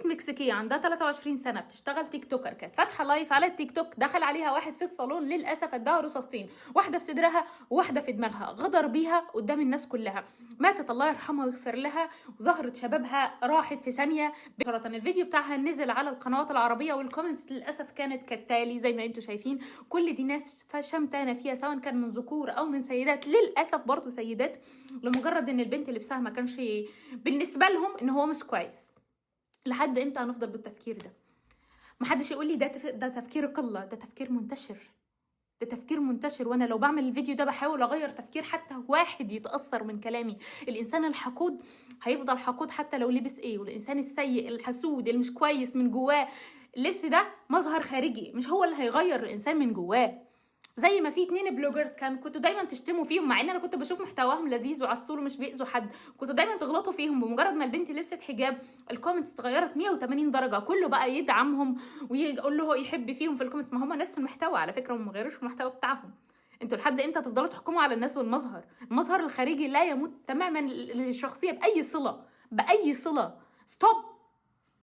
بنت مكسيكيه عندها 23 سنه بتشتغل تيك توكر، كانت فاتحه لايف على التيك توك، دخل عليها واحد في الصالون للاسف اداها رصاصتين، واحده في صدرها وواحده في دماغها، غدر بيها قدام الناس كلها، ماتت الله يرحمها ويغفر لها، وزهره شبابها راحت في ثانيه. الفيديو بتاعها نزل على القنوات العربيه، والكومنتس للاسف كانت كالتالي زي ما انتم شايفين، كل دي ناس شمتانه فيها سواء كان من ذكور او من سيدات، للاسف برضو سيدات، لمجرد ان البنت لبسها ما كانش بالنسبه لهم ان هو مش كويس. لحد امتى هنفضل بالتفكير ده؟ محدش يقول لي ده تفكير قله، ده تفكير منتشر، ده تفكير منتشر. وانا لو بعمل الفيديو ده بحاول اغير تفكير حتى واحد يتاثر من كلامي. الانسان الحقود هيفضل حقود حتى لو لبس ايه، والانسان السيء الحسود اللي مش كويس من جواه، اللبس ده مظهر خارجي مش هو اللي هيغير الانسان من جواه. زي ما في 2 بلوجرز كنتوا دايما تشتموا فيهم، مع ان انا كنت بشوف محتواهم لذيذ وعسول ومش بيأذوا حد، كنتوا دايما تغلطوا فيهم. بمجرد ما البنت لبست حجاب الكومنتس اتغيرت 180 درجه، كله بقى يدعمهم ويقول له يحب فيهم في الكومنتس. ما هم نفس المحتوى على فكره، وما غيروش المحتوى بتاعهم. انتوا لحد امتى تفضلوا تحكموا على الناس والمظهر؟ المظهر الخارجي لا يمت تماما للشخصيه باي صله، باي صله. ستوب.